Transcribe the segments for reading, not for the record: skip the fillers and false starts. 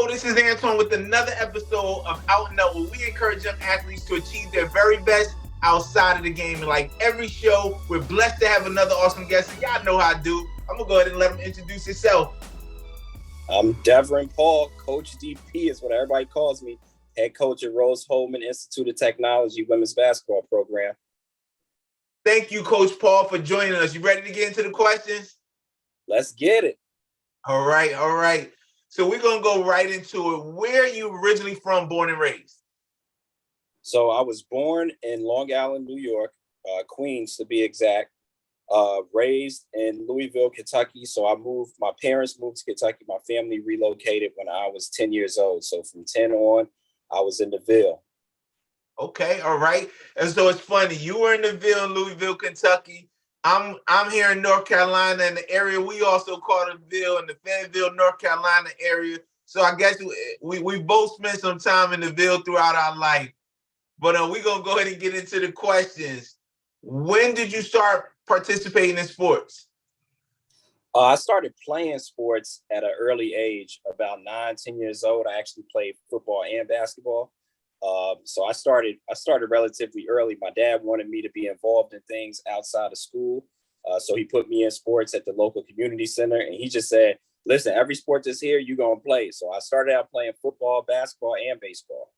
this is Antoine with another episode of Out and Up, where we encourage young athletes to achieve their very best outside of the game. And like every show, we're blessed to have another awesome guest. And y'all know how I do. I'm going to go ahead and let him introduce himself. I'm Devrinn Paul. Coach DP is what everybody calls me. Head coach at Rose-Hulman Institute of Technology women's basketball program. Thank you, Coach Paul, for joining us. You ready to get into the questions? Let's get it. All right. So we're going to go right into it. Where are you originally from, born and raised? So I was born in Long Island, New York, Queens to be exact. Raised in Louisville, Kentucky. So my parents moved to Kentucky. My family relocated when I was 10 years old. So from 10 on, I was in the Ville. Okay, all right. And so it's funny. You were in the Ville, Louisville, Kentucky. I'm here in North Carolina, in the area we also call the Ville, in the Fayetteville, North Carolina area. So I guess we both spent some time in the Ville throughout our life. But we're going to go ahead and get into the questions. When did you start participating in sports? I started playing sports at an early age, about 9-10 years old. I actually played football and basketball. So I started relatively early. My dad wanted me to be involved in things outside of school. So he put me in sports at the local community center. And he just said, listen, every sport that's here, you're going to play. So I started out playing football, basketball, and baseball.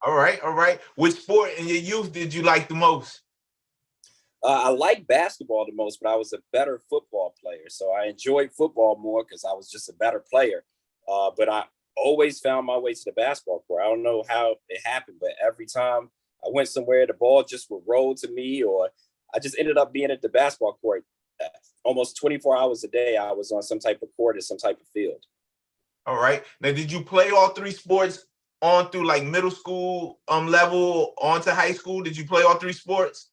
All right. Which sport in your youth did you like the most? I liked basketball the most, but I was a better football player. So I enjoyed football more because I was just a better player. But I always found my way to the basketball court. I don't know how it happened, but every time I went somewhere, the ball just would roll to me, or I just ended up being at the basketball court. Almost 24 hours a day, I was on some type of court or some type of field. All right. Now, did you play all three sports on through like middle school level on to high school? Did you play all three sports?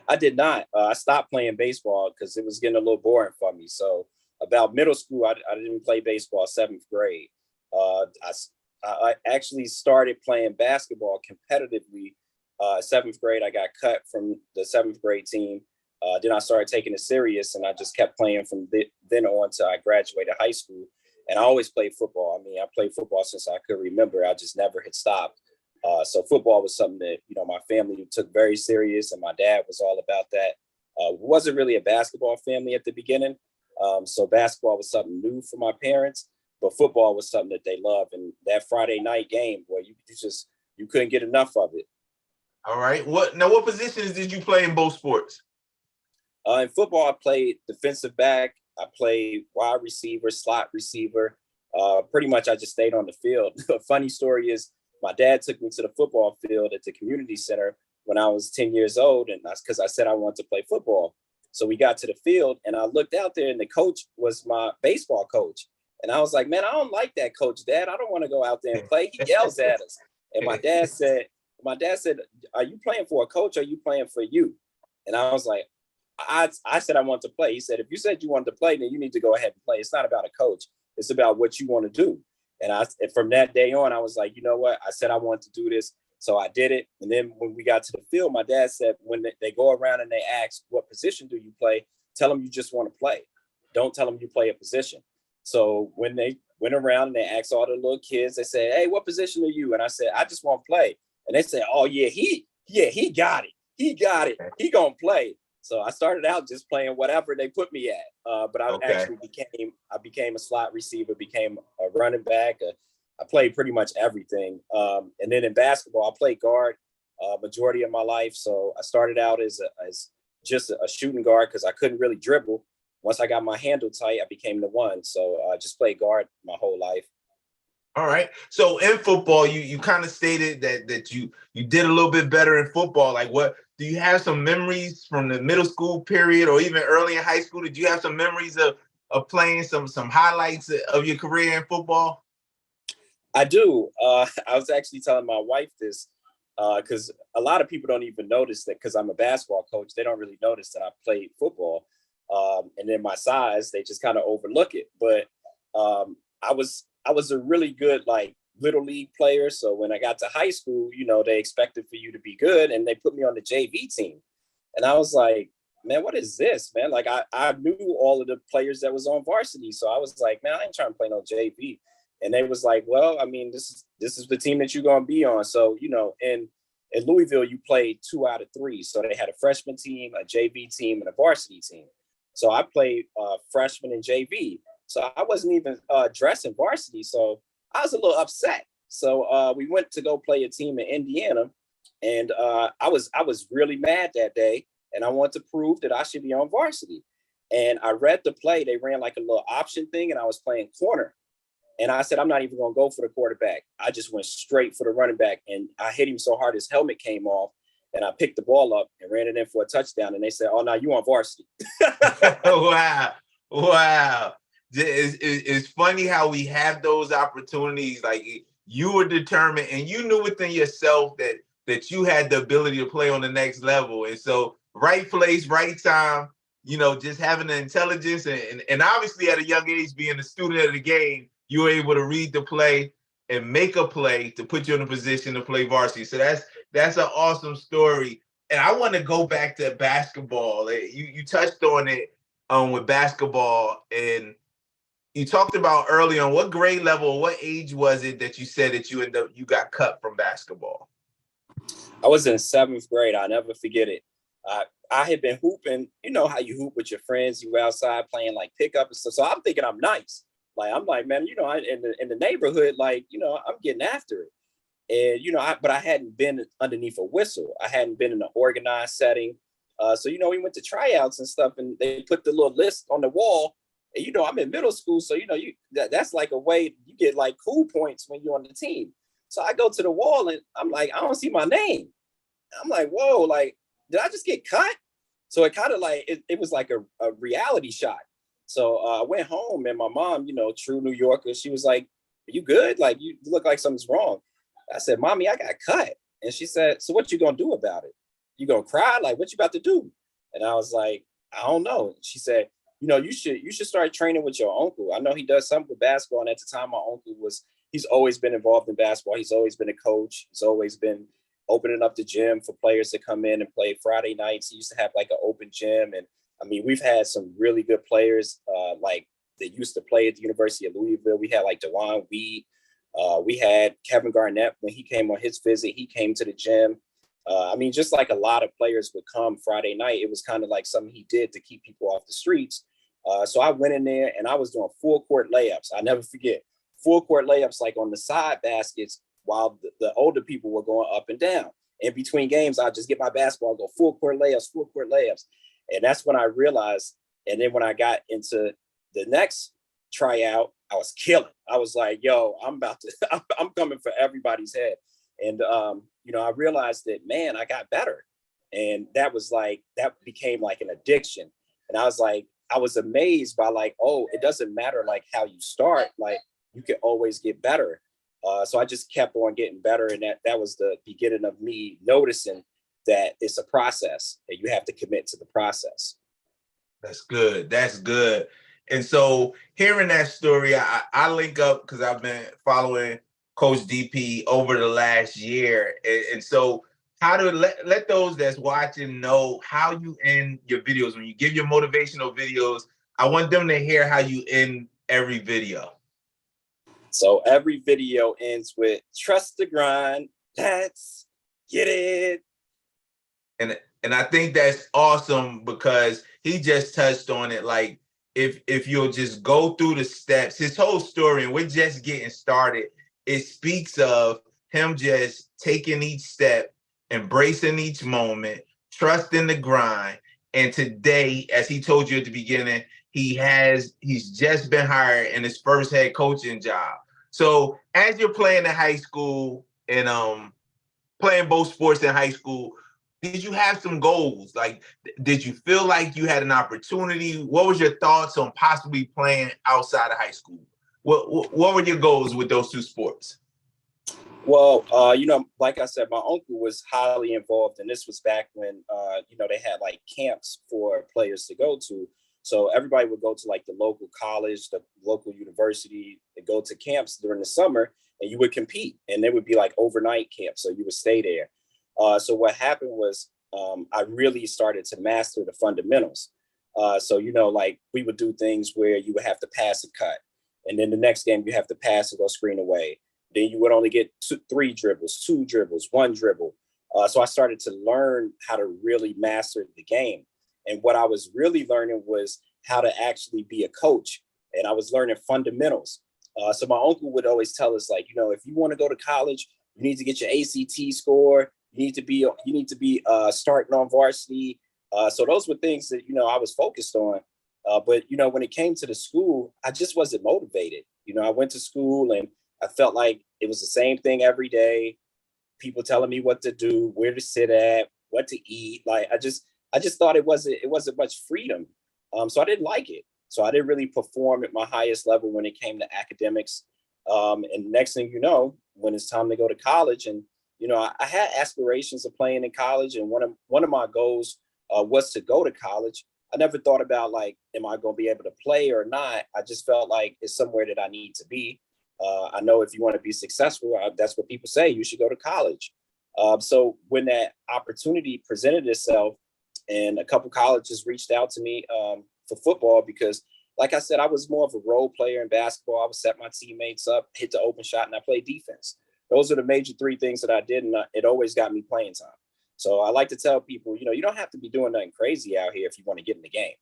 I did not. I stopped playing baseball because it was getting a little boring for me. So about middle school, I didn't play baseball 7th grade. I actually started playing basketball competitively. 7th grade, I got cut from the 7th grade team. Then I started taking it serious, and I just kept playing from then on till I graduated high school. And I always played football. I mean, I played football since I could remember. I just never had stopped. So football was something that, my family took very serious, and my dad was all about that. Wasn't really a basketball family at the beginning. So basketball was something new for my parents, but football was something that they loved. And that Friday night game, boy, you couldn't get enough of it. All right. What positions did you play in both sports? In football, I played defensive back. I played wide receiver, slot receiver. Pretty much I just stayed on the field. A funny story is my dad took me to the football field at the community center when I was 10 years old. And that's because I said I wanted to play football. So we got to the field and I looked out there and the coach was my baseball coach. And I was like, man, I don't like that coach, Dad. I don't want to go out there and play. He yells at us. And my dad said, are you playing for a coach or are you playing for you? And I was like, I said I want to play. He said, if you said you wanted to play, then you need to go ahead and play. It's not about a coach. It's about what you want to do. And from that day on, I was like, you know what? I said I wanted to do this. So I did it. And then when we got to the field, my dad said, when they go around and they ask, what position do you play? Tell them you just want to play. Don't tell them you play a position. So when they went around and they asked all the little kids, they said, hey, what position are you? And I said, I just want to play. And they said, oh, yeah, he got it. He got it. He going to play. So I started out just playing whatever they put me at. But I actually became a slot receiver, became a running back. I played pretty much everything. And then in basketball, I played guard majority of my life. So I started out as just a shooting guard because I couldn't really dribble. Once I got my handle tight, I became the one. So I just played guard my whole life. All right. So in football, you kind of stated that you did a little bit better in football. Like, what do you have some memories from the middle school period or even early in high school? Did you have some memories of playing some highlights of your career in football? I do. I was actually telling my wife this because a lot of people don't even notice that because I'm a basketball coach. They don't really notice that I played football. And then my size, they just kind of overlook it. But I was a really good little league player. So when I got to high school, they expected for you to be good and they put me on the JV team. And I was like, man, what is this, man? Like I knew all of the players that was on varsity. So I was like, man, I ain't trying to play no JV. And they was like, well, I mean, this is the team that you're gonna be on. So, in Louisville, you played 2 out of 3. So they had a freshman team, a JV team, and a varsity team. So I played freshman and JV. So I wasn't even dressed in varsity. So I was a little upset. So we went to go play a team in Indiana, and I was really mad that day, and I wanted to prove that I should be on varsity. And I read the play. They ran like a little option thing, and I was playing corner. And I said, I'm not even going to go for the quarterback. I just went straight for the running back. And I hit him so hard his helmet came off. And I picked the ball up and ran it in for a touchdown. And they said, oh, no, you on varsity. Wow. Wow. It's funny how we have those opportunities. Like you were determined and you knew within yourself that you had the ability to play on the next level. And so right place, right time, just having the intelligence and obviously at a young age, being a student of the game, you were able to read the play and make a play to put you in a position to play varsity. So that's an awesome story. And I want to go back to basketball. You touched on it with basketball, and you talked about early on what grade level, what age was it that you said that you got cut from basketball? I was in 7th grade. I'll never forget it. I had been hooping. You know how you hoop with your friends. You were outside playing like pickup and stuff. So I'm thinking I'm nice. Like, I'm like, man, in the neighborhood, like, I'm getting after it. And, but I hadn't been underneath a whistle. I hadn't been in an organized setting. So, we went to tryouts and stuff, and they put the little list on the wall. And, I'm in middle school. So, that's like a way you get like cool points when you're on the team. So I go to the wall and I'm like, I don't see my name. I'm like, whoa, like, did I just get cut? So it kind of like, it was like a reality shot. So I went home and my mom, true New Yorker, she was like, are you good? Like, you look like something's wrong. I said, Mommy, I got cut. And she said, so what you gonna do about it? You gonna cry? Like, what you about to do? And I was like, I don't know. She said, you should start training with your uncle. I know he does something with basketball. And at the time, my uncle he's always been involved in basketball. He's always been a coach. He's always been opening up the gym for players to come in and play Friday nights. He used to have like an open gym. And I mean, we've had some really good players like that used to play at the University of Louisville. We had like DeJuan Weed. We had Kevin Garnett when he came on his visit. He came to the gym. I mean, just like a lot of players would come Friday night. It was kind of like something he did to keep people off the streets. So I went in there and I was doing full court layups. I never forget full court layups, like on the side baskets, while the older people were going up and down. In between games, I'd just get my basketball, go full court layups. And that's when I realized. And then when I got into the next tryout, I was killing. I was like, yo, I'm coming for everybody's head. And, I realized that, man, I got better. And that became like an addiction. And I was amazed by like, oh, it doesn't matter like how you start, like you can always get better. So I just kept on getting better. And that was the beginning of me noticing that it's a process and you have to commit to the process. That's good. That's good. And so hearing that story, I link up because I've been following Coach DP over the last year. And so how to let those that's watching know how you end your videos. When you give your motivational videos, I want them to hear how you end every video. So every video ends with trust the grind. Let's get it. And I think that's awesome because he just touched on it. Like if you'll just go through the steps, his whole story, and we're just getting started, it speaks of him just taking each step, embracing each moment, trusting the grind. And today, as he told you at the beginning, he's just been hired in his first head coaching job. So as you're playing in high school and playing both sports in high school, did you have some goals? Like, did you feel like you had an opportunity? What was your thoughts on possibly playing outside of high school? What were your goals with those two sports? Well, like I said, my uncle was highly involved, and this was back when, they had like camps for players to go to. So everybody would go to like the local college, the local university, and go to camps during the summer, and you would compete, and there would be like overnight camps, so you would stay there. So what happened was I really started to master the fundamentals. So like we would do things where you would have to pass a cut. And then the next game, you have to pass and go screen away. Then you would only get three dribbles, two dribbles, one dribble. So I started to learn how to really master the game. And what I was really learning was how to actually be a coach. And I was learning fundamentals. So my uncle would always tell us, like, if you want to go to college, you need to get your ACT score. You need to be starting on varsity. So those were things that, I was focused on. But when it came to the school, I just wasn't motivated. I went to school and I felt like it was the same thing every day. People telling me what to do, where to sit at, what to eat. Like, I just thought it wasn't much freedom. So I didn't like it. So I didn't really perform at my highest level when it came to academics. And next thing you know, when it's time to go to college, and I had aspirations of playing in college, and one of my goals was to go to college. I never thought about, like, am I going to be able to play or not? I just felt like it's somewhere that I need to be. I know if you want to be successful, that's what people say, you should go to college. So when that opportunity presented itself and a couple colleges reached out to me for football, because like I said, I was more of a role player in basketball. I would set my teammates up, hit the open shot, and I played defense. Those are the major three things that I did, and it always got me playing time. So I like to tell people, you don't have to be doing nothing crazy out here if you want to get in the game.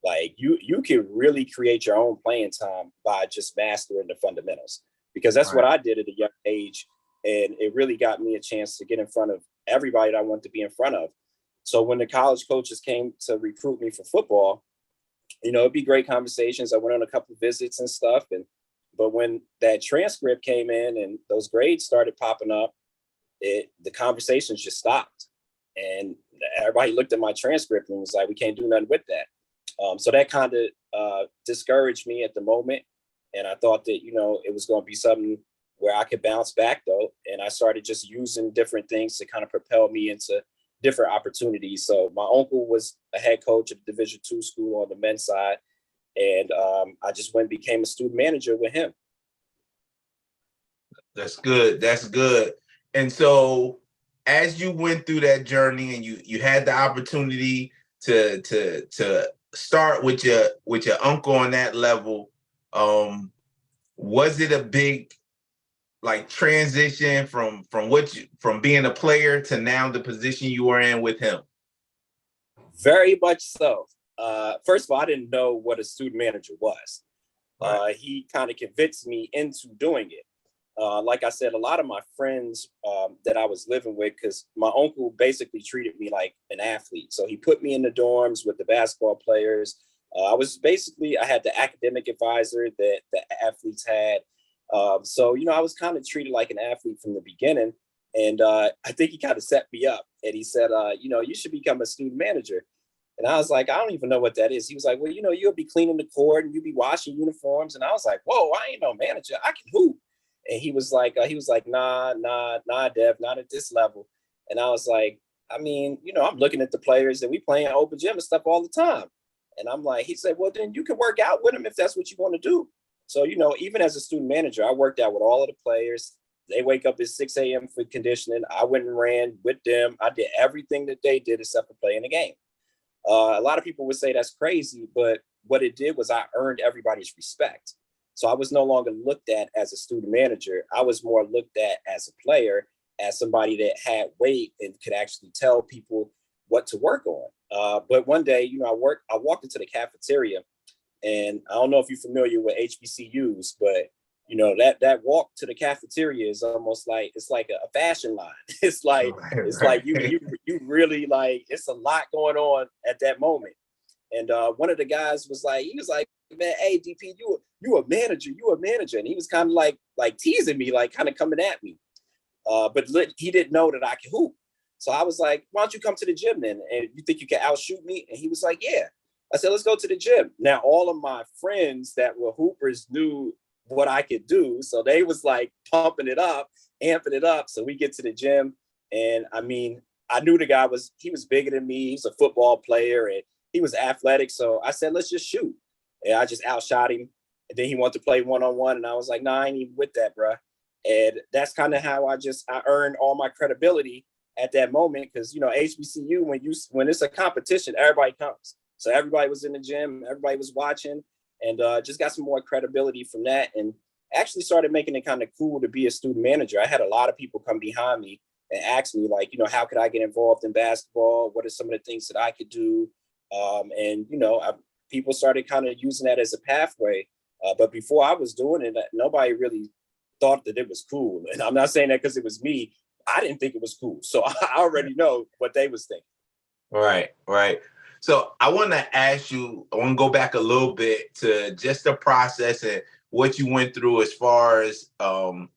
Like, you can really create your own playing time by just mastering the fundamentals, because that's what I did at a young age. And it really got me a chance to get in front of everybody that I want to be in front of. So when the college coaches came to recruit me for football, it'd be great conversations. I went on a couple of visits and stuff. But when that transcript came in and those grades started popping up, the conversations just stopped. And everybody looked at my transcript and was like, we can't do nothing with that. So that kind of discouraged me at the moment. And I thought that, it was going to be something where I could bounce back, though. And I started just using different things to kind of propel me into different opportunities. So my uncle was a head coach at a Division II school on the men's side. And I just went and became a student manager with him. That's good. That's good. And so as you went through that journey and you had the opportunity to start with your uncle on that level, was it a big, like, transition from being a player to now the position you were in with him? Very much so. First of all, I didn't know what a student manager was. He kind of convinced me into doing it. Like I said, a lot of my friends that I was living with, because my uncle basically treated me like an athlete. So he put me in the dorms with the basketball players. I had the academic advisor that the athletes had. So I was kind of treated like an athlete from the beginning. And I think he kind of set me up. And he said, you should become a student manager. And I was like, I don't even know what that is. He was like, well, you'll be cleaning the court and you'll be washing uniforms. And I was like, whoa, I ain't no manager. I can hoop. And he was like, nah, Dev, not at this level. And I was like, I mean, I'm looking at the players that we play in open gym and stuff all the time. And I'm like, he said, well, then you can work out with them if that's what you want to do. So, even as a student manager, I worked out with all of the players. They wake up at 6 a.m. for conditioning. I went and ran with them. I did everything that they did except for playing the game. A lot of people would say that's crazy, but what it did was I earned everybody's respect. So I was no longer looked at as a student manager. I was more looked at as a player, as somebody that had weight and could actually tell people what to work on. But one day, I walked into the cafeteria, and I don't know if you're familiar with HBCUs, but that walk to the cafeteria is almost like, it's like a fashion line. It's like you really, like, it's a lot going on at that moment. And one of the guys was like, man, hey, DP, you a manager. And he was kind of like teasing me, like kind of coming at me. But he didn't know that I could hoop. So I was like, why don't you come to the gym then? And you think you can outshoot me? And he was like, yeah. I said, let's go to the gym. Now, all of my friends that were hoopers knew what I could do. So they was like pumping it up, amping it up. So we get to the gym. And I mean, I knew the guy was bigger than me. He's a football player and he was athletic. So I said, let's just shoot. And I just outshot him. And then he wanted to play one-on-one. And I was like, nah, I ain't even with that, bro. And that's kind of how I earned all my credibility at that moment. Because, HBCU, when it's a competition, everybody comes. So everybody was in the gym, everybody was watching. and just got some more credibility from that, and actually started making it kind of cool to be a student manager. I had a lot of people come behind me and ask me, like, how could I get involved in basketball? What are some of the things that I could do? And people started kind of using that as a pathway. But before I was doing it, nobody really thought that it was cool. And I'm not saying that because it was me. I didn't think it was cool. So I already know what they was thinking. Right, right. So I want to ask you, I want to go back a little bit to just the process and what you went through as far as,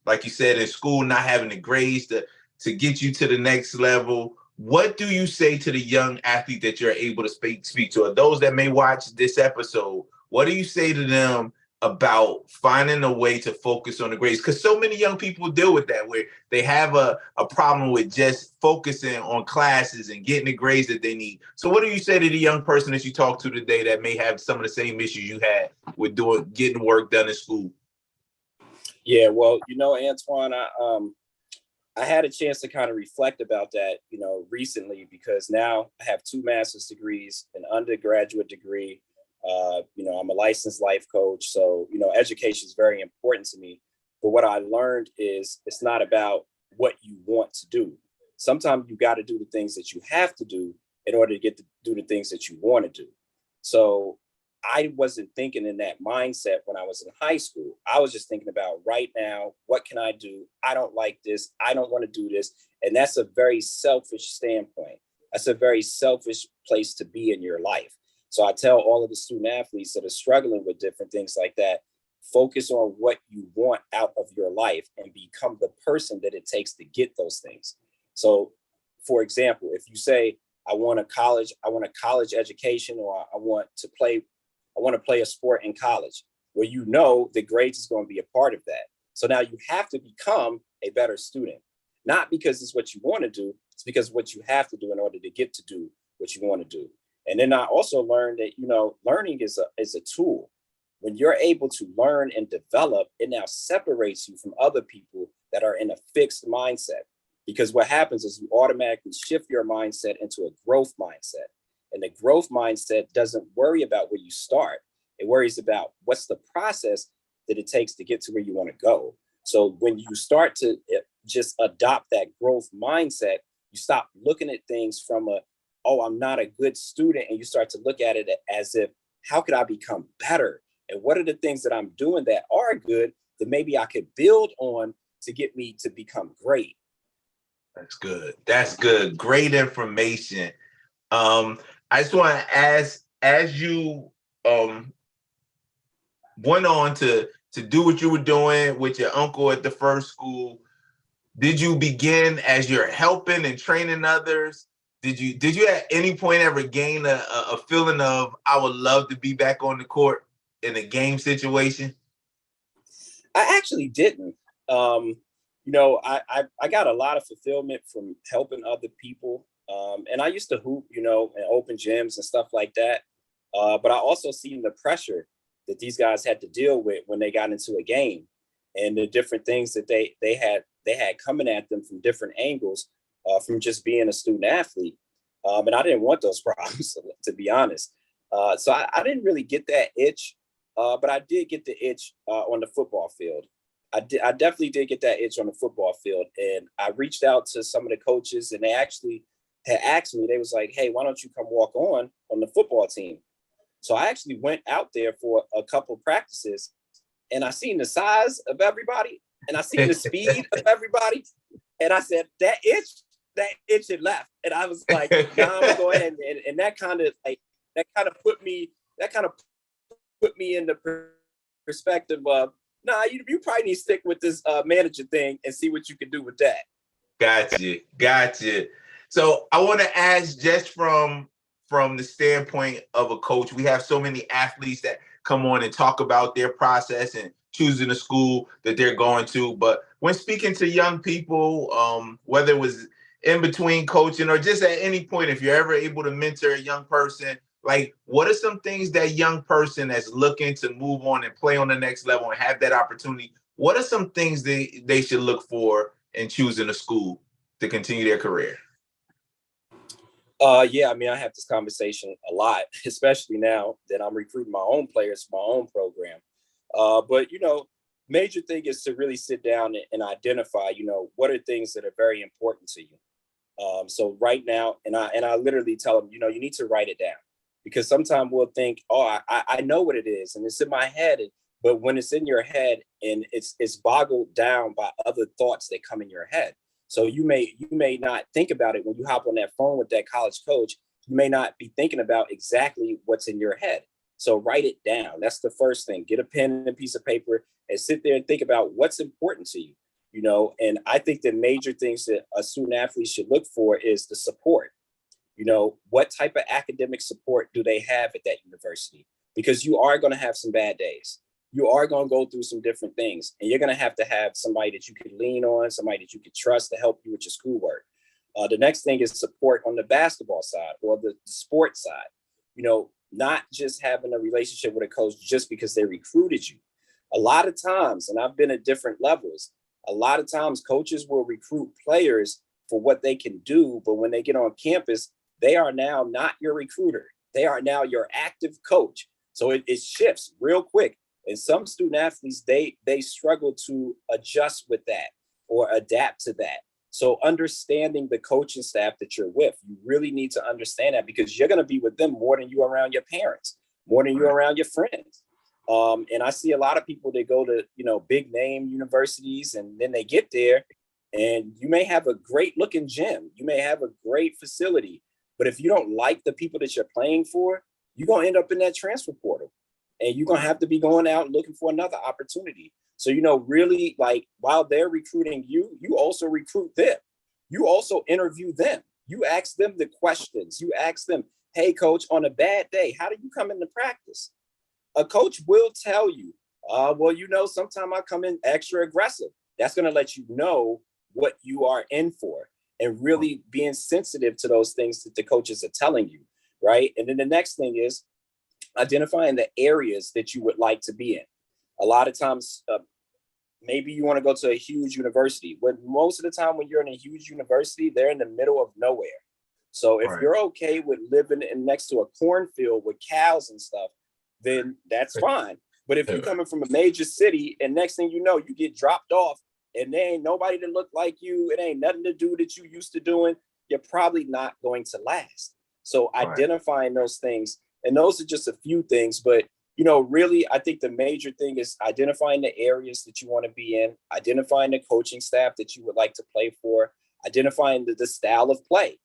like you said, in school, not having the grades to get you to the next level. What do you say to the young athlete that you're able to speak to, or those that may watch this episode? What do you say to them about finding a way to focus on the grades? Because so many young people deal with that, where they have a problem with just focusing on classes and getting the grades that they need. So what do you say to the young person that you talk to today that may have some of the same issues you had with getting work done in school? Yeah, well, Antoine, I had a chance to kind of reflect about that, recently, because now I have 2 master's degrees, an undergraduate degree. I'm a licensed life coach. So, education is very important to me. But what I learned is it's not about what you want to do. Sometimes you got to do the things that you have to do in order to get to do the things that you want to do. So I wasn't thinking in that mindset when I was in high school. I was just thinking about right now, what can I do? I don't like this. I don't want to do this. And that's a very selfish standpoint. That's a very selfish place to be in your life. So I tell all of the student athletes that are struggling with different things like that, focus on what you want out of your life and become the person that it takes to get those things. So, for example, if you say, I want a college education, or I want to play a sport in college, well, the grades is going to be a part of that. So now you have to become a better student, not because it's what you want to do, it's because what you have to do in order to get to do what you want to do. And then I also learned that, learning is a tool. When you're able to learn and develop, it now separates you from other people that are in a fixed mindset. Because what happens is you automatically shift your mindset into a growth mindset. And the growth mindset doesn't worry about where you start. It worries about what's the process that it takes to get to where you want to go. So when you start to just adopt that growth mindset, you stop looking at things from I'm not a good student. And you start to look at it as if, how could I become better? And what are the things that I'm doing that are good that maybe I could build on to get me to become great? That's good. That's good. Great information. I just want to ask, as you went on to do what you were doing with your uncle at the first school, did you begin as you're helping and training others? Did you at any point ever gain a feeling of, I would love to be back on the court in a game situation? I actually didn't. I got a lot of fulfillment from helping other people. And I used to hoop, in open gyms and stuff like that. But I also seen the pressure that these guys had to deal with when they got into a game, and the different things that they had coming at them from different angles, from just being a student athlete. And I didn't want those problems, to be honest. So I didn't really get that itch, but I did get the itch on the football field. I definitely did get that itch on the football field. And I reached out to some of the coaches, and they actually had asked me, they was like, hey, why don't you come walk on the football team? So I actually went out there for a couple practices, and I seen the size of everybody, and I seen the speed of everybody. And I said, that itch had left. And I was like, nah, I'm gonna go ahead. And that kind of put me in the perspective of, nah, you probably need to stick with this manager thing and see what you can do with that. Gotcha. So I want to ask, just from the standpoint of a coach, we have so many athletes that come on and talk about their process and choosing a school that they're going to. But when speaking to young people, whether it was in between coaching or just at any point, if you're ever able to mentor a young person, like, what are some things that young person that's looking to move on and play on the next level and have that opportunity, what are some things they should look for in choosing a school to continue their career? Yeah, I mean, I have this conversation a lot, especially now that I'm recruiting my own players for my own program. But major thing is to really sit down and identify, what are things that are very important to you. So right now, and I literally tell them, you need to write it down, because sometimes we'll think, oh, I know what it is, and it's in my head. But when it's in your head and it's boggled down by other thoughts that come in your head, so you may not think about it when you hop on that phone with that college coach. You may not be thinking about exactly what's in your head. So write it down. That's the first thing. Get a pen and a piece of paper and sit there and think about what's important to you. And I think the major things that a student athlete should look for is the support. What type of academic support do they have at that university? Because you are going to have some bad days. You are going to go through some different things, and you're going to have somebody that you can lean on, somebody that you can trust to help you with your schoolwork. The next thing is support on the basketball side or the sports side. Not just having a relationship with a coach just because they recruited you. A lot of times, and I've been at different levels, a lot of times coaches will recruit players for what they can do, but when they get on campus, they are now not your recruiter. They are now your active coach. So it shifts real quick. And some student athletes, they struggle to adjust with that or adapt to that. So understanding the coaching staff that you're with, you really need to understand that, because you're going to be with them more than you around your parents, more than you around your friends. And I see a lot of people that go to, big name universities, and then they get there and you may have a great looking gym. You may have a great facility, but if you don't like the people that you're playing for, you're going to end up in that transfer portal, and you're going to have to be going out and looking for another opportunity. So, really, like, while they're recruiting you, you also recruit them. You also interview them. You ask them the questions. You ask them, hey, coach, on a bad day, how do you come into practice? A coach will tell you, sometimes I come in extra aggressive. That's going to let you know what you are in for, and really being sensitive to those things that the coaches are telling you, right? And then the next thing is identifying the areas that you would like to be in. A lot of times, maybe you want to go to a huge university. But most of the time when you're in a huge university, they're in the middle of nowhere. So if you're okay with living next to a cornfield with cows and stuff, then that's fine. But if you're coming from a major city and next thing you know, you get dropped off and there ain't nobody to look like you, it ain't nothing to do that you used to doing, you're probably not going to last. So identifying those things, and those are just a few things, but really, I think the major thing is identifying the areas that you want to be in, identifying the coaching staff that you would like to play for, identifying the style of play.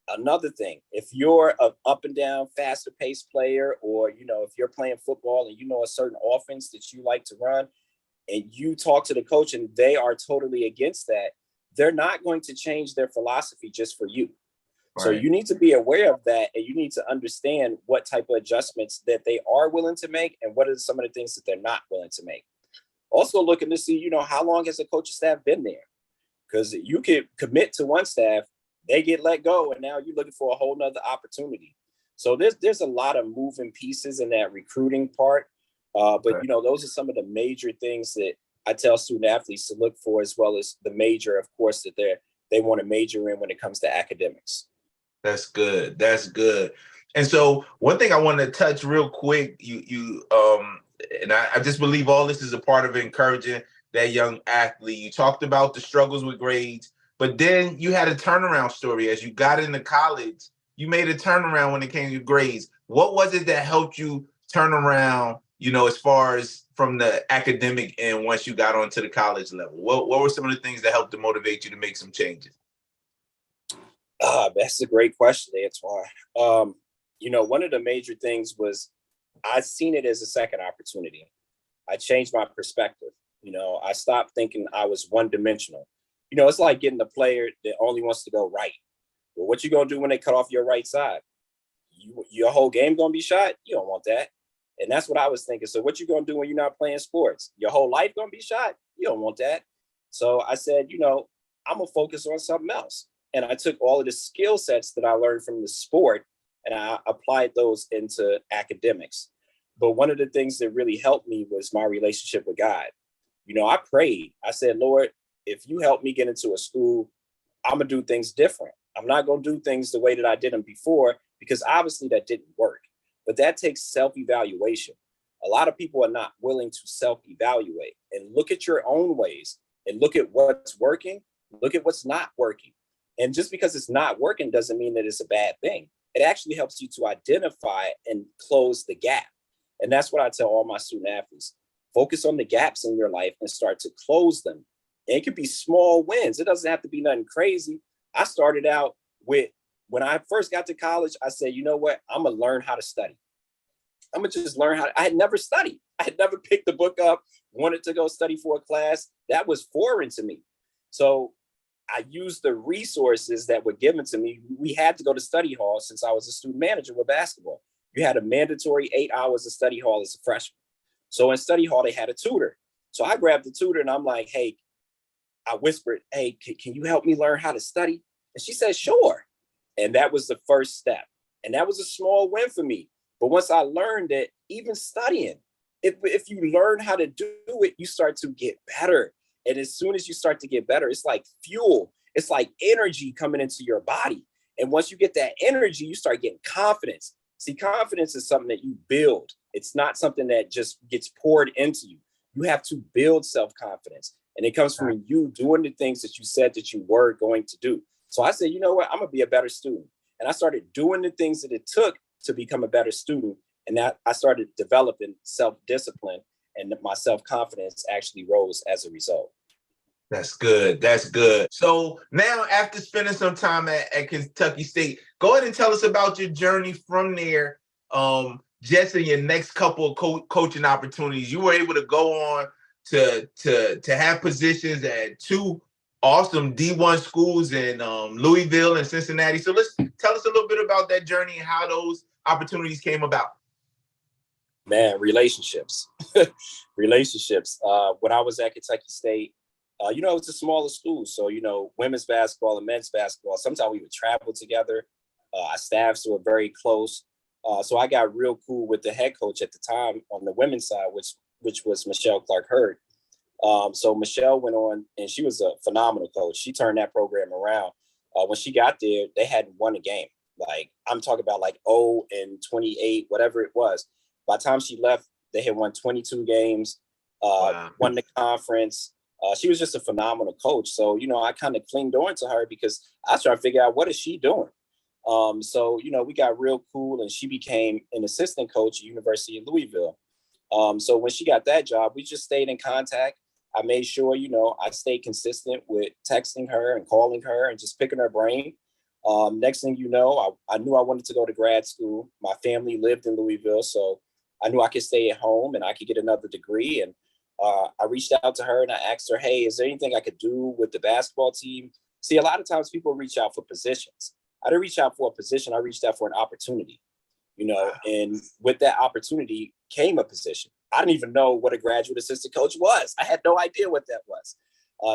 Another thing, if you're an up and down, faster paced player, or, if you're playing football and a certain offense that you like to run, and you talk to the coach and they are totally against that, they're not going to change their philosophy just for you. So you need to be aware of that, and you need to understand what type of adjustments that they are willing to make and what are some of the things that they're not willing to make. Also looking to see, how long has the coaching staff been there? Because you could commit to one staff, they get let go, and now you're looking for a whole nother opportunity. So there's a lot of moving pieces in that recruiting part. But those are some of the major things that I tell student athletes to look for, as well as the major, of course, that they want to major in when it comes to academics. That's good. That's good. And so one thing I want to touch real quick, and I just believe all this is a part of encouraging that young athlete. You talked about the struggles with grades, but then you had a turnaround story as you got into college. You made a turnaround when it came to grades. What was it that helped you turn around, as far as from the academic end once you got onto the college level? What were some of the things that helped to motivate you to make some changes? That's a great question, Antoine. One of the major things was I seen it as a second opportunity. I changed my perspective. I stopped thinking I was one dimensional. It's like getting a player that only wants to go right. Well, what you gonna do when they cut off your right side? Your whole game gonna be shot? You don't want that. And that's what I was thinking. So what you gonna do when you're not playing sports? Your whole life gonna be shot? You don't want that. So I said, I'm gonna focus on something else. And I took all of the skill sets that I learned from the sport and I applied those into academics. But one of the things that really helped me was my relationship with God. I prayed. I said, Lord, if you help me get into a school, I'm going to do things different. I'm not going to do things the way that I did them before, because obviously that didn't work. But that takes self-evaluation. A lot of people are not willing to self-evaluate and look at your own ways and look at what's working, look at what's not working. And just because it's not working doesn't mean that it's a bad thing. It actually helps you to identify and close the gap. And that's what I tell all my student athletes. Focus on the gaps in your life and start to close them. And it could be small wins. It doesn't have to be nothing crazy. I started out with, when I first got to college, I said, you know what? I'm going to learn how to study. I'm going to just learn I had never studied. I had never picked the book up, wanted to go study for a class. That was foreign to me. So I used the resources that were given to me. We had to go to study hall since I was a student manager with basketball. You had a mandatory 8 hours of study hall as a freshman. So in study hall, they had a tutor. So I grabbed the tutor and I'm like, hey, I whispered, hey, can you help me learn how to study? And she said, sure. And that was the first step. And that was a small win for me. But once I learned that even studying, if you learn how to do it, you start to get better. And as soon as you start to get better, it's like fuel. It's like energy coming into your body. And once you get that energy, you start getting confidence. See, confidence is something that you build. It's not something that just gets poured into you. You have to build self-confidence. And it comes from you doing the things that you said that you were going to do. So I said, you know what? I'm going to be a better student. And I started doing the things that it took to become a better student. And that I started developing self-discipline, and my self-confidence actually rose as a result. That's good. That's good. So now, after spending some time at Kentucky State, go ahead and tell us about your journey from there. Just in your next couple of coaching opportunities, you were able to go on to have positions at two awesome D1 schools in Louisville and Cincinnati. So let's tell us a little bit about that journey and how those opportunities came about. Man, relationships. Relationships. When I was at Kentucky State, it's a smaller school. So, women's basketball and men's basketball, sometimes we would travel together. Our staffs were very close. So I got real cool with the head coach at the time on the women's side, which was Michelle Clark-Hurd. So Michelle went on, and she was a phenomenal coach. She turned that program around. When she got there, they hadn't won a game. Like, I'm talking about like 0-28, whatever it was. By the time she left, they had won 22 games, won the conference. She was just a phenomenal coach. So, I kind of clinged on to her because I was trying to figure out, what is she doing? So, we got real cool, and she became an assistant coach at University of Louisville. So when she got that job, we just stayed in contact. I made sure, I stayed consistent with texting her and calling her and just picking her brain. Next thing you know, I knew I wanted to go to grad school. My family lived in Louisville, so I knew I could stay at home and I could get another degree. And I reached out to her and I asked her, hey, is there anything I could do with the basketball team? See, a lot of times people reach out for positions. I didn't reach out for a position. I reached out for an opportunity, and with that opportunity came a position. I didn't even know what a graduate assistant coach was. I had no idea what that was.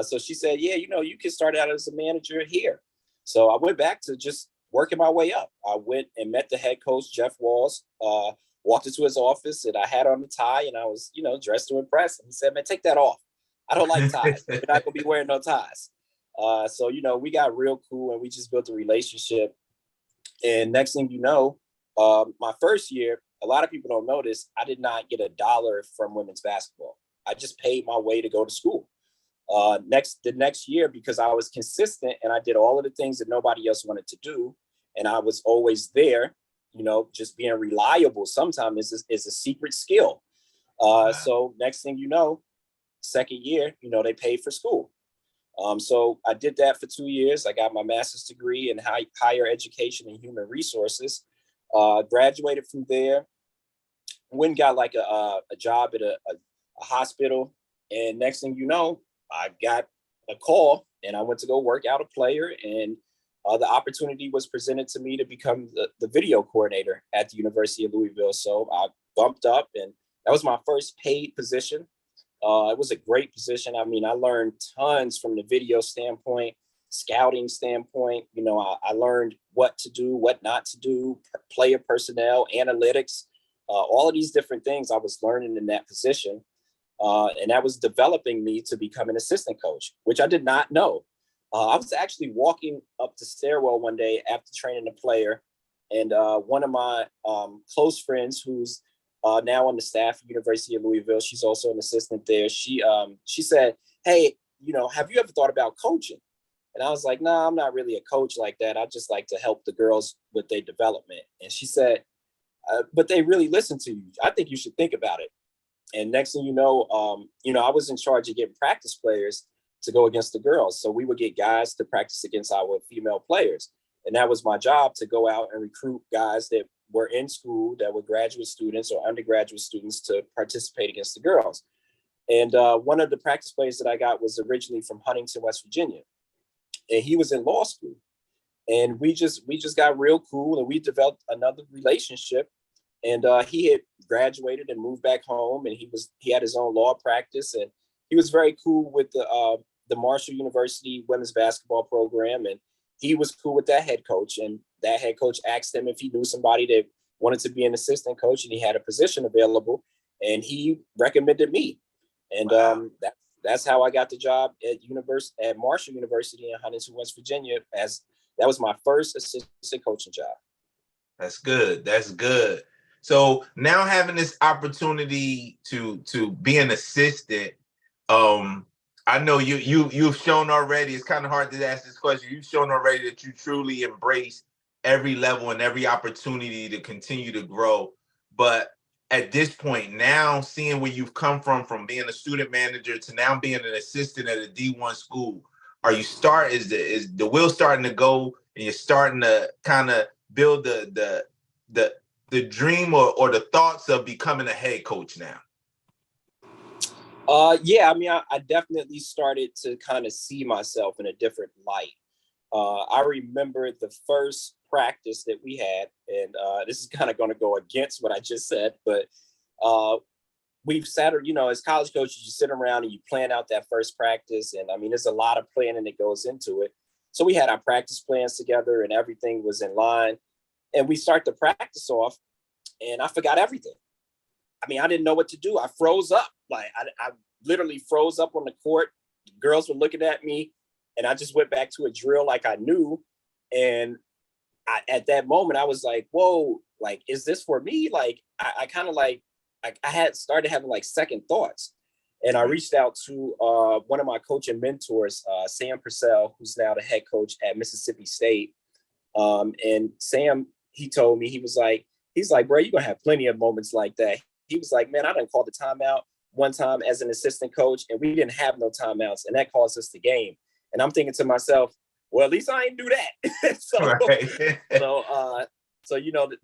So she said, yeah, you can start out as a manager here. So I went back to just working my way up. I went and met the head coach, Jeff Walls, walked into his office, and I had on the tie, and I was, dressed to impress. And he said, man, take that off. I don't like ties. You're not going to be wearing no ties. So, we got real cool, and we just built a relationship. And next thing you know, my first year, a lot of people don't know this, I did not get $1 from women's basketball. I just paid my way to go to school. The next year, because I was consistent and I did all of the things that nobody else wanted to do, and I was always there, just being reliable sometimes is a secret skill. So next thing you know, second year, they paid for school. So I did that for 2 years. I got my master's degree in higher education and human resources, graduated from there, went and got like a job at a hospital. And next thing you know, I got a call and I went to go work out a player, and the opportunity was presented to me to become the video coordinator at the University of Louisville. So I bumped up, and that was my first paid position. It was a great position. I mean, I learned tons from the video standpoint, scouting standpoint. I learned what to do, what not to do, player personnel, analytics, all of these different things I was learning in that position. And that was developing me to become an assistant coach, which I did not know. I was actually walking up the stairwell one day after training a player, and one of my close friends, who's now on the staff at University of Louisville, she's also an assistant there. She said, "Hey, have you ever thought about coaching?" And I was like, "No, I'm not really a coach like that. I just like to help the girls with their development." And she said, "But they really listen to you. I think you should think about it." And next thing I was in charge of getting practice players to go against the girls. So we would get guys to practice against our female players. And that was my job, to go out and recruit guys that were in school, that were graduate students or undergraduate students, to participate against the girls. And one of the practice players that I got was originally from Huntington, West Virginia. And he was in law school. And we just got real cool, and we developed another relationship. And he had graduated and moved back home, and he had his own law practice, and he was very cool with the Marshall University women's basketball program, and he was cool with that head coach. And that head coach asked him if he knew somebody that wanted to be an assistant coach, and he had a position available, and he recommended me. And Wow. that's how I got the job at Marshall University in Huntington, West Virginia. As that was my first assistant coaching job. That's good. That's good. So now having this opportunity to be an assistant, I know you've shown already. It's kind of hard to ask this question. You've shown already that you truly embrace every level and every opportunity to continue to grow. But at this point, now seeing where you've come from being a student manager to now being an assistant at a D1 school, is the wheel starting to go, and you're starting to kind of build the dream or the thoughts of becoming a head coach now? Yeah, I mean, I definitely started to kind of see myself in a different light. I remember the first practice that we had, and this is kind of going to go against what I just said, but we've sat, as college coaches, you sit around and you plan out that first practice. And I mean, there's a lot of planning that goes into it. So we had our practice plans together, and everything was in line. And we start the practice off, and I forgot everything. I mean, I didn't know what to do. I froze up. Like I literally froze up on the court. The girls were looking at me, and I just went back to a drill like I knew. And at that moment, I was like, whoa, like, is this for me? Like, I kind of like, I had started having like second thoughts. And I reached out to one of my coaching mentors, Sam Purcell, who's now the head coach at Mississippi State. And Sam, he told me, he's like, bro, you're going to have plenty of moments like that. He was like, man, I done called the timeout one time as an assistant coach, and we didn't have no timeouts, and that cost us the game. And I'm thinking to myself, well, at least I ain't do that. Right. So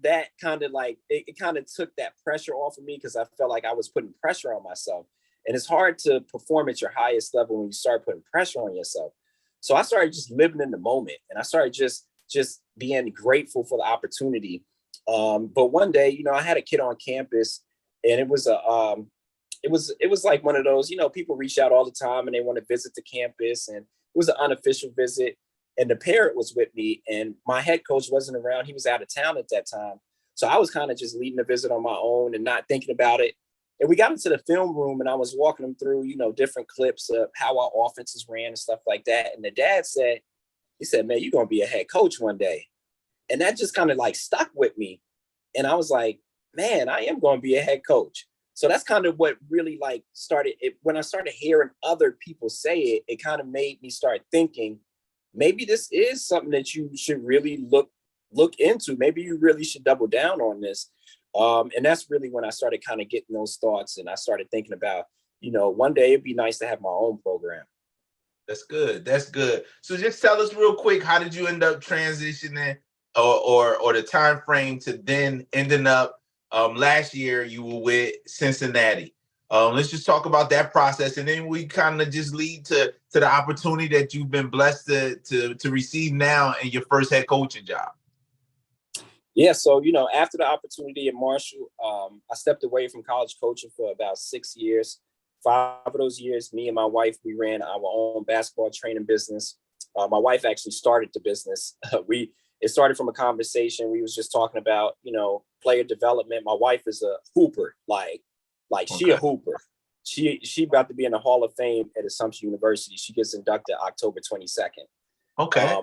that kind of like, it kind of took that pressure off of me, because I felt like I was putting pressure on myself. And it's hard to perform at your highest level when you start putting pressure on yourself. So I started just living in the moment, and I started just being grateful for the opportunity. But one day, I had a kid on campus, and it was like one of those, people reach out all the time and they want to visit the campus, and it was an unofficial visit. And the parent was with me, and my head coach wasn't around. He was out of town at that time. So I was kind of just leading the visit on my own and not thinking about it. And we got into the film room, and I was walking them through, different clips of how our offenses ran and stuff like that. And the dad said, man, you're going to be a head coach one day. And that just kind of like stuck with me. And I was like, man, I am going to be a head coach. So that's kind of what really like started it. When I started hearing other people say it, it kind of made me start thinking, maybe this is something that you should really look into. Maybe you really should double down on this. And that's really when I started kind of getting those thoughts, and I started thinking about, one day it'd be nice to have my own program. That's good. That's good. So just tell us real quick, how did you end up transitioning or the time frame to then ending up last year you were with Cincinnati. Let's just talk about that process, and then we kind of just lead to the opportunity that you've been blessed to receive now in your first head coaching job. Yeah, so after the opportunity at Marshall, I stepped away from college coaching for about 6 years. 5 of those years, me and my wife, we ran our own basketball training business. My wife actually started the business. It started from a conversation. We was just talking about, player development. My wife is a hooper, like she a hooper. She about to be in the Hall of Fame at Assumption University. She gets inducted October 22nd. Okay.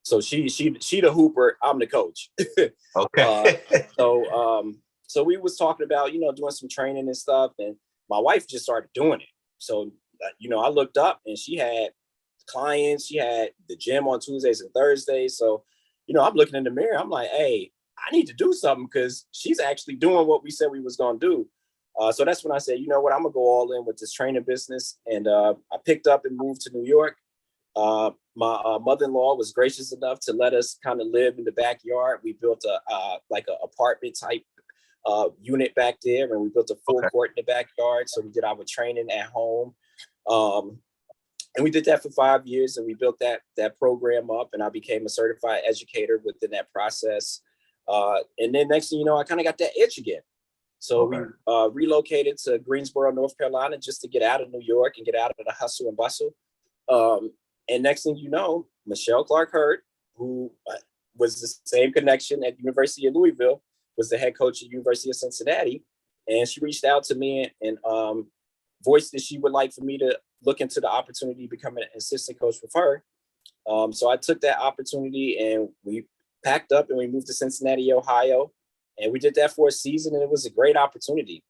So she the hooper, I'm the coach. uh, Okay. so so we was talking about, doing some training and stuff, and my wife just started doing it. So I looked up and she had clients, she had the gym on Tuesdays and Thursdays. So, I'm looking in the mirror, I'm like, hey, I need to do something because she's actually doing what we said we was gonna do. So that's when I said, you know what, I'm gonna go all in with this training business. And I picked up and moved to New York. My mother-in-law was gracious enough to let us kind of live in the backyard. We built a like an apartment type unit back there, and we built a full court in the backyard. So we did our training at home. And we did that for 5 years, and we built that program up, and I became a certified educator within that process. And then next thing you know, I kind of got that itch again. So we relocated to Greensboro, North Carolina, just to get out of New York and get out of the hustle and bustle. And next thing you know, Michelle Clark Hurd, who was the same connection at University of Louisville, was the head coach at University of Cincinnati. And she reached out to me and voiced that she would like for me to look into the opportunity to become an assistant coach with her. So I took that opportunity and we packed up and we moved to Cincinnati, Ohio. And we did that for a season, and it was a great opportunity.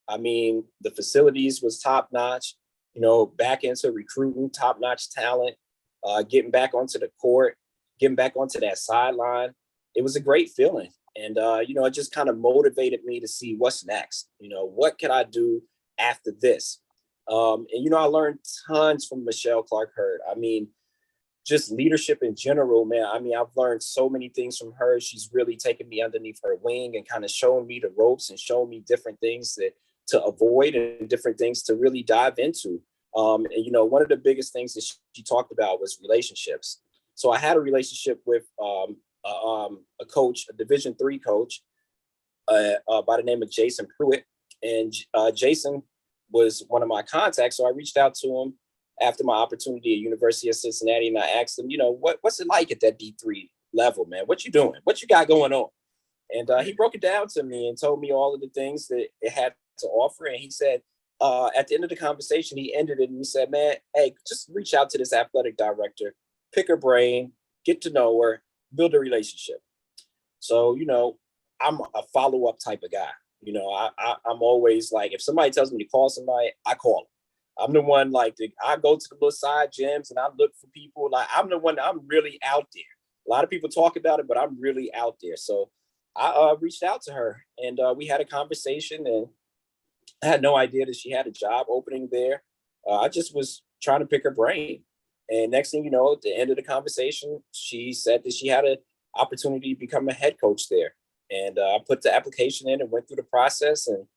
I mean, the facilities was top notch, back into recruiting top notch talent, getting back onto the court, getting back onto that sideline. It was a great feeling. And, it just kind of motivated me to see what's next. What can I do after this? And I learned tons from Michelle Clark Hurd. I mean, just leadership in general, man. I mean, I've learned so many things from her. She's really taken me underneath her wing and kind of showing me the ropes and showing me different things to avoid and different things to really dive into. And, one of the biggest things that she talked about was relationships. So I had a relationship with a coach, a Division III coach by the name of Jason Pruitt. And Jason was one of my contacts. So I reached out to him after my opportunity at University of Cincinnati, and I asked him, what's it like at that D3 level, man? What you doing? What you got going on? And he broke it down to me and told me all of the things that it had to offer. And he said, at the end of the conversation, he ended it and he said, man, hey, just reach out to this athletic director, pick her brain, get to know her, build a relationship. So, I'm a follow-up type of guy. I'm always like, if somebody tells me to call somebody, I call them. I'm the one I go to the little side gyms and I look for people. Like I'm the one, I'm really out there. A lot of people talk about it, but I'm really out there. So I reached out to her and we had a conversation, and I had no idea that she had a job opening there. I just was trying to pick her brain. And next thing you know, at the end of the conversation, she said that she had an opportunity to become a head coach there. And I put the application in and went through the process. And,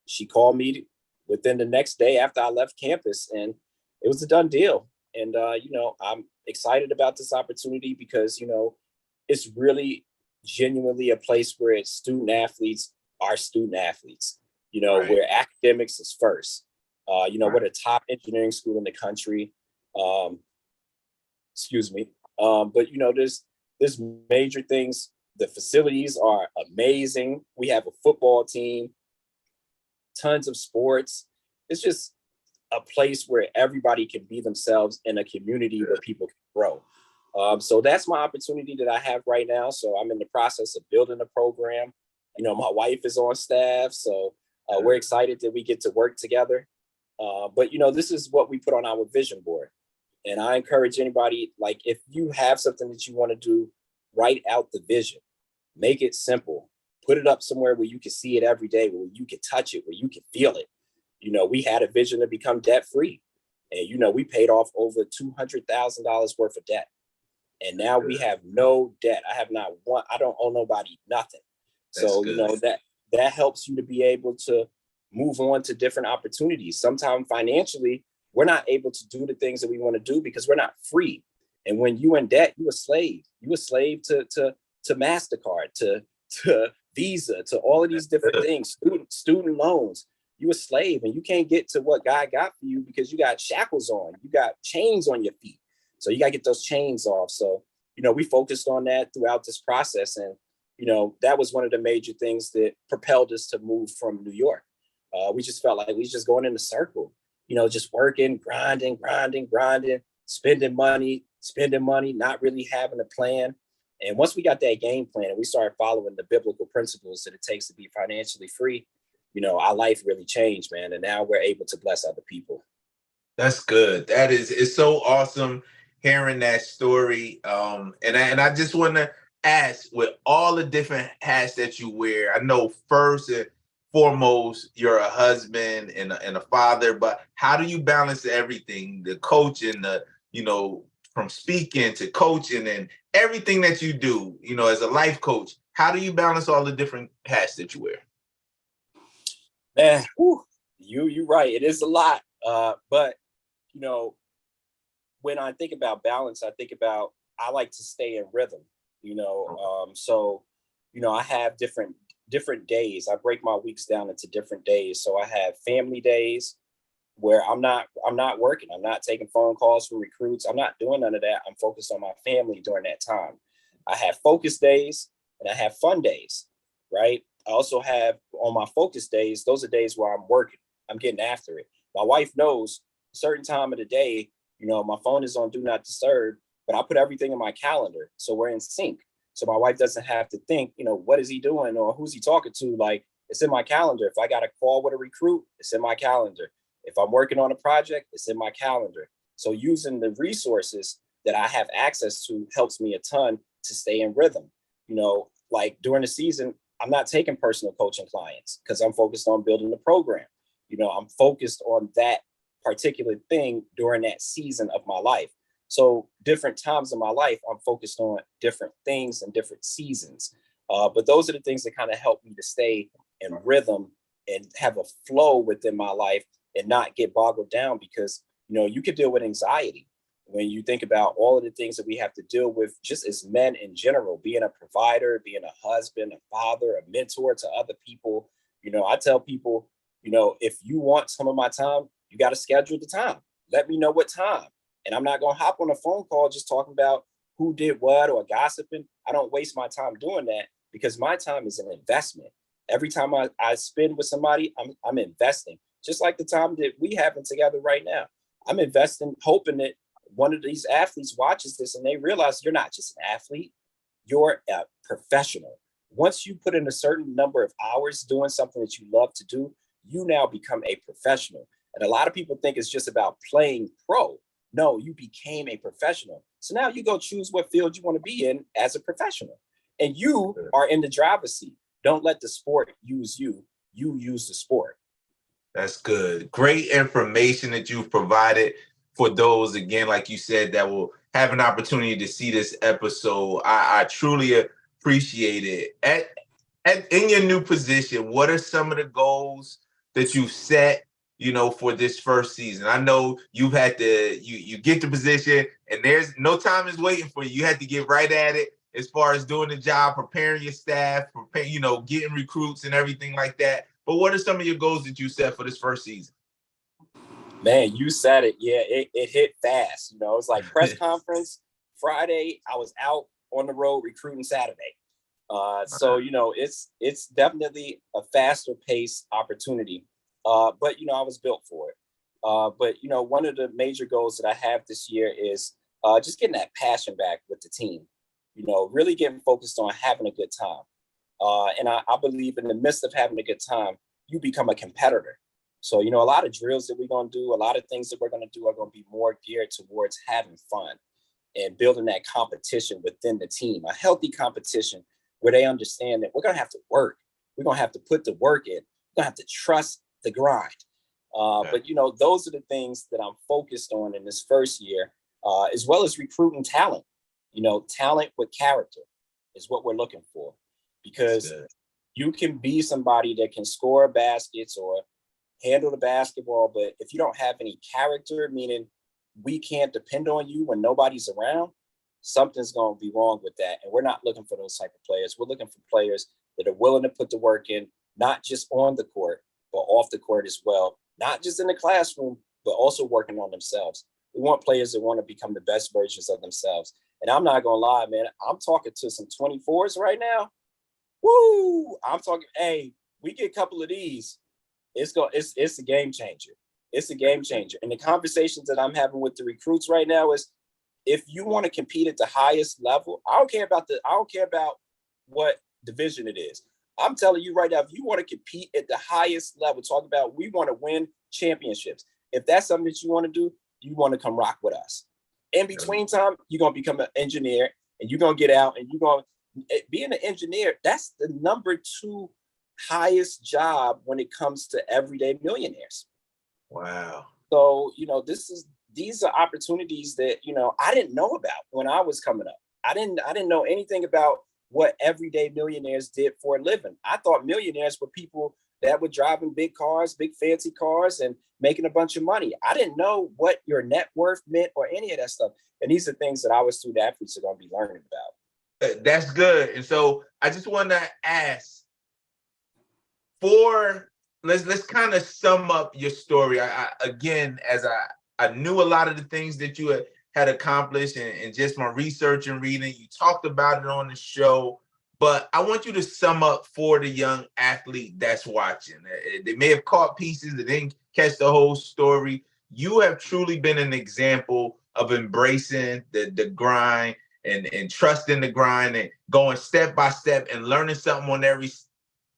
she called me within the next day after I left campus, and it was a done deal. And, I'm excited about this opportunity because, it's really genuinely a place where student athletes are student athletes, where academics is first. We're the top engineering school in the country. Excuse me. But, there's major things. The facilities are amazing. We have a football team, tons of sports. It's just a place where everybody can be themselves in a community where people can grow. So that's my opportunity that I have right now. So I'm in the process of building a program. My wife is on staff, so we're excited that we get to work together. But this is what we put on our vision board. And I encourage anybody, like if you have something that you want to do, write out the vision, make it simple, put it up somewhere where you can see it every day, where you can touch it, where you can feel it. We had a vision to become debt free, and we paid off over $200,000 worth of debt, and now we have no debt. I have not one. I don't owe nobody nothing. So that helps you to be able to move on to different opportunities. Sometimes financially, we're not able to do the things that we want to do because we're not free. And when you in debt, you a slave. You a slave to MasterCard, to Visa, to all of these different things, student loans. You a slave, and you can't get to what God got for you because you got shackles on, you got chains on your feet. So you got to get those chains off. So, we focused on that throughout this process. And, that was one of the major things that propelled us to move from New York. We just felt like we was just going in a circle, just working, grinding. spending money, not really having a plan. And once we got that game plan and we started following the biblical principles that it takes to be financially free, our life really changed, man. And now we're able to bless other people. That's good. It's so awesome hearing that story. And I just want to ask, with all the different hats that you wear, I know first and foremost you're a husband and a father, but how do you balance everything, the coaching, from speaking to coaching and everything that you do, as a life coach? How do you balance all the different hats that you wear? Man, you're right. It is a lot. But when I think about balance, I like to stay in rhythm, so, I have different days. I break my weeks down into different days. So I have family days where I'm not working. I'm not taking phone calls from recruits. I'm not doing none of that. I'm focused on my family during that time. I have focus days and I have fun days, right? I also have on my focus days, those are days where I'm working. I'm getting after it. My wife knows a certain time of the day, my phone is on do not disturb, but I put everything in my calendar. So we're in sync. So my wife doesn't have to think, what is he doing or who's he talking to? Like, it's in my calendar. If I got a call with a recruit, it's in my calendar. If I'm working on a project, it's in my calendar. So using the resources that I have access to helps me a ton to stay in rhythm. Like during the season, I'm not taking personal coaching clients because I'm focused on building the program. I'm focused on that particular thing during that season of my life. So different times in my life, I'm focused on different things and different seasons. But those are the things that kind of help me to stay in rhythm and have a flow within my life and not get boggled down because, you could deal with anxiety when you think about all of the things that we have to deal with just as men in general, being a provider, being a husband, a father, a mentor to other people. I tell people, if you want some of my time, you got to schedule the time. Let me know what time. And I'm not going to hop on a phone call just talking about who did what or gossiping. I don't waste my time doing that because my time is an investment. Every time I spend with somebody, I'm investing. Just like the time that we having together right now. I'm investing, hoping that one of these athletes watches this and they realize you're not just an athlete, you're a professional. Once you put in a certain number of hours doing something that you love to do, you now become a professional. And a lot of people think it's just about playing pro. No, you became a professional. So now you go choose what field you want to be in as a professional. And you are in the driver's seat. Don't let the sport use you. You use the sport. That's good. Great information that you've provided for those, again, like you said, that will have an opportunity to see this episode. I truly appreciate it. In your new position, what are some of the goals that you've set, for this first season? I know you've had to, you get the position and there's no time is waiting for you. You had to get right at it as far as doing the job, preparing your staff, getting recruits and everything like that. But what are some of your goals that you set for this first season? Man, you said it. Yeah, it hit fast. It was like press conference Friday. I was out on the road recruiting Saturday. So, it's definitely a faster paced opportunity. But, I was built for it. But, one of the major goals that I have this year is just getting that passion back with the team, really getting focused on having a good time. And I believe in the midst of having a good time, you become a competitor. So, a lot of drills that we're going to do, a lot of things that we're going to do are going to be more geared towards having fun and building that competition within the team, a healthy competition where they understand that we're going to have to work. We're going to have to put the work in. We're going to have to trust the grind. But, those are the things that I'm focused on in this first year, as well as recruiting talent. Talent with character is what we're looking for, because you can be somebody that can score baskets or handle the basketball, but if you don't have any character, meaning we can't depend on you when nobody's around, something's going to be wrong with that. And we're not looking for those type of players. We're looking for players that are willing to put the work in, not just on the court, but off the court as well. Not just in the classroom, but also working on themselves. We want players that want to become the best versions of themselves. And I'm not going to lie, man, I'm talking to some 24s right now. Woo! I'm talking, hey, we get a couple of these. It's a game changer. It's a game changer. And the conversations that I'm having with the recruits right now is, if you want to compete at the highest level, I don't care about what division it is. I'm telling you right now, if you want to compete at the highest level, talk about we want to win championships. If that's something that you want to do, you want to come rock with us. In between time, you're going to become an engineer, and you're going to get out and you're going to, being an engineer, that's the number 2 highest job when it comes to everyday millionaires. Wow. So, these are opportunities that, I didn't know about when I was coming up. I didn't know anything about what everyday millionaires did for a living. I thought millionaires were people that were driving big cars, big fancy cars, and making a bunch of money. I didn't know what your net worth meant or any of that stuff. And these are things that our student athletes are going to be learning about. That's good. And so I just want to ask, let's kind of sum up your story. Again, as I knew a lot of the things that you had accomplished, and just my research and reading, you talked about it on the show, but I want you to sum up for the young athlete that's watching. They may have caught pieces, they didn't catch the whole story. You have truly been an example of embracing the grind and trusting the grind and going step by step and learning something on every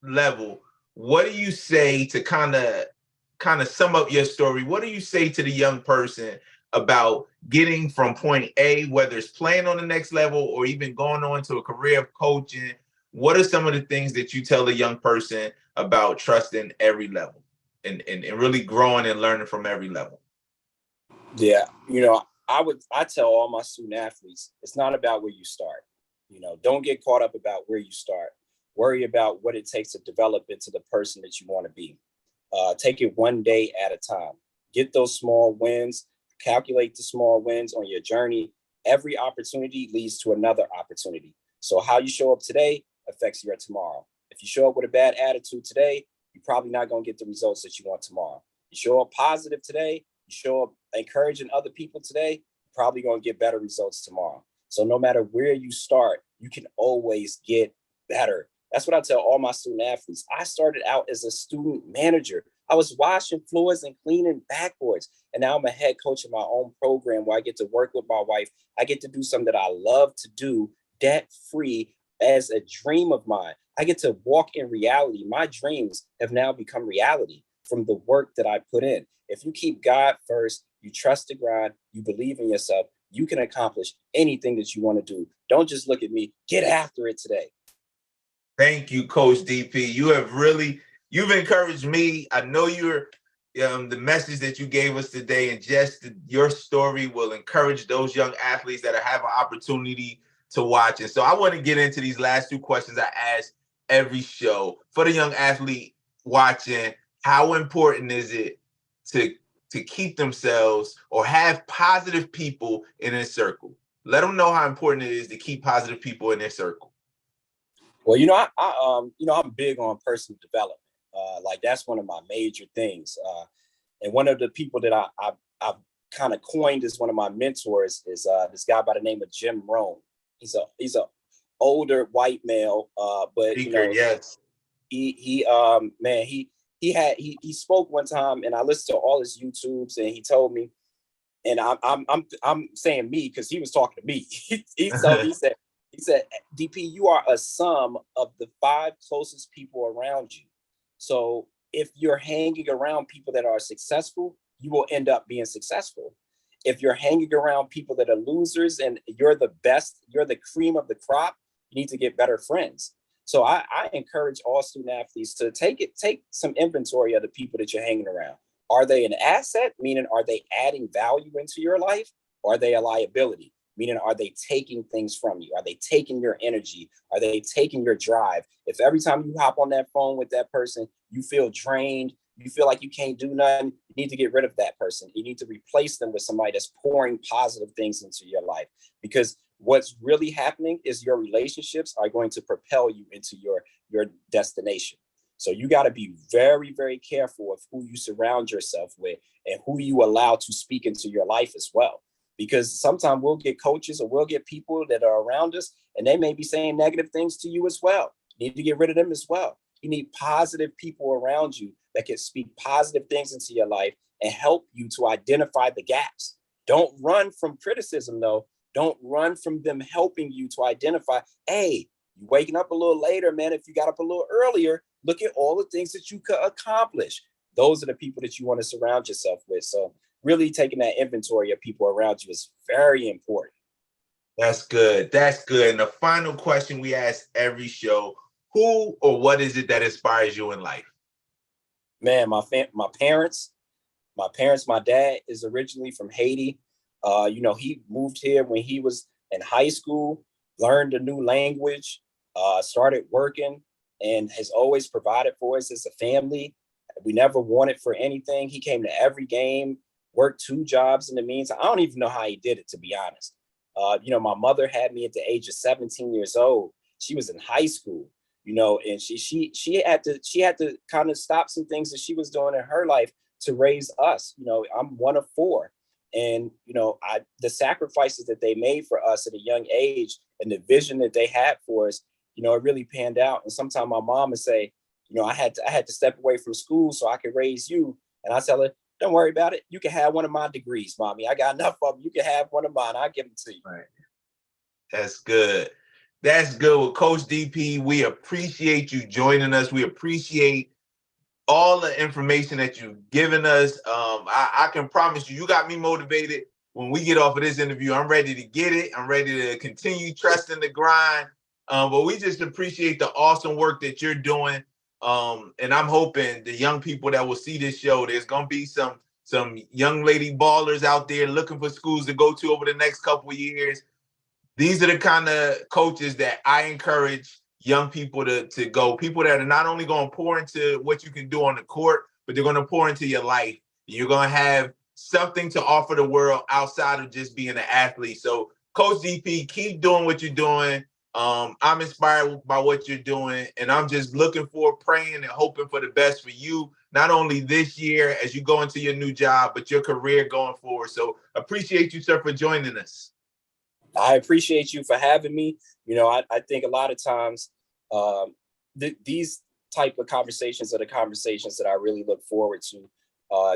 level. What do you say to kind of sum up your story? What do you say to the young person about getting from point A, whether it's playing on the next level or even going on to a career of coaching? What are some of the things that you tell a young person about trusting every level and really growing and learning from every level? Yeah, I tell all my student athletes, it's not about where you start. Don't get caught up about where you start. Worry about what it takes to develop into the person that you want to be. Take it one day at a time. Get those small wins. Calculate the small wins on your journey. Every opportunity leads to another opportunity. So how you show up today affects your tomorrow. If you show up with a bad attitude today, you're probably not going to get the results that you want tomorrow. You show up positive today, you show up encouraging other people today, you're probably going to get better results tomorrow. So no matter where you start, you can always get better. That's what I tell all my student athletes. I started out as a student manager. I was washing floors and cleaning backboards. And now I'm a head coach of my own program where I get to work with my wife. I get to do something that I love to do, debt-free, as a dream of mine. I get to walk in reality. My dreams have now become reality from the work that I put in. If you keep God first, you trust the grind, you believe in yourself, you can accomplish anything that you want to do. Don't just look at me. Get after it today. Thank you, Coach DP. You've encouraged me. I know you're the message that you gave us today, and just your story will encourage those young athletes that have an opportunity to watch. And so I want to get into these last 2 questions I ask every show. For the young athlete watching, how important is it to keep themselves or have positive people in their circle? Let them know how important it is to keep positive people in their circle. Well, I'm big on personal development. Like that's one of my major things. And one of the people that I've kind of coined as one of my mentors is this guy by the name of Jim Rohn. He's a older white male, but Speaker, yes. He spoke one time, and I listened to all his YouTubes, and he told me, and I'm saying me because he was talking to me. He said, DP, you are a sum of the 5 closest people around you. So if you're hanging around people that are successful, you will end up being successful. If you're hanging around people that are losers and you're the best, you're the cream of the crop, you need to get better friends. So I encourage all student athletes to take some inventory of the people that you're hanging around. Are they an asset? Meaning, are they adding value into your life? Or are they a liability? Meaning, are they taking things from you? Are they taking your energy? Are they taking your drive? If every time you hop on that phone with that person, you feel drained, you feel like you can't do nothing, you need to get rid of that person. You need to replace them with somebody that's pouring positive things into your life. Because what's really happening is your relationships are going to propel you into your destination. So you got to be very, very careful of who you surround yourself with and who you allow to speak into your life as well. Because sometimes we'll get coaches or we'll get people that are around us and they may be saying negative things to you as well. You need to get rid of them as well. You need positive people around you that can speak positive things into your life and help you to identify the gaps. Don't run from criticism, though. Don't run from them helping you to identify, hey, you waking up a little later, man. If you got up a little earlier, look at all the things that you could accomplish. Those are the people that you want to surround yourself with. So really taking that inventory of people around you is very important. That's good. That's good. And the final question we ask every show, who or what is it that inspires you in life? Man, my parents, my dad is originally from Haiti. He moved here when he was in high school, learned a new language, started working, and has always provided for us as a family. We never wanted for anything. He came to every game, worked 2 jobs in the meantime. I don't even know how he did it, to be honest. My mother had me at the age of 17 years old. She was in high school, and she had to kind of stop some things that she was doing in her life to raise us. I'm one of 4. And, the sacrifices that they made for us at a young age and the vision that they had for us, it really panned out. And sometimes my mom would say, I had to step away from school so I could raise you. And I tell her, don't worry about it. You can have one of my degrees, mommy. I got enough of them. You can have one of mine. I'll give them to you. Right. That's good. That's good. Well, Coach DP, we appreciate you joining us. We appreciate all the information that you've given us. I can promise you got me motivated. When we get off of this interview, I'm ready to get it. I'm ready to continue trusting the grind. But we just appreciate the awesome work that you're doing. And I'm hoping the young people that will see this show, there's going to be some young lady ballers out there looking for schools to go to over the next couple of years. These are the kind of coaches that I encourage young people to go. People that are not only going to pour into what you can do on the court, but they're going to pour into your life. You're going to have something to offer the world outside of just being an athlete. So, Coach DP, keep doing what you're doing. I'm inspired by what you're doing, and I'm just looking forward, praying and hoping for the best for you, not only this year as you go into your new job, but your career going forward. So appreciate you, sir, for joining us. I appreciate you for having me. I think a lot of times these type of conversations are the conversations that I really look forward to.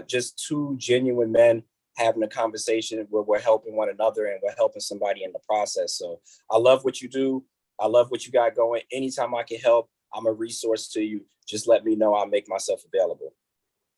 Just 2 genuine men having a conversation where we're helping one another and we're helping somebody in the process. So I love what you do. I love what you got going. Anytime I can help, I'm a resource to you. Just let me know. I'll make myself available.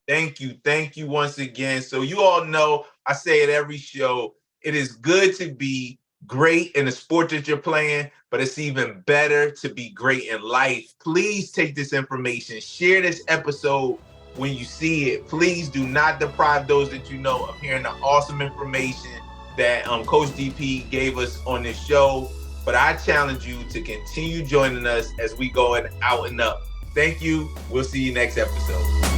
Thank you. Thank you once again. So you all know, I say it every show, it is good to be great in the sport that you're playing, but it's even better to be great in life. Please take this information, share this episode when you see it. Please do not deprive those that you know of hearing the awesome information that Coach DP gave us on this show. But I challenge you to continue joining us as we go out and up. Thank you. We'll see you next episode.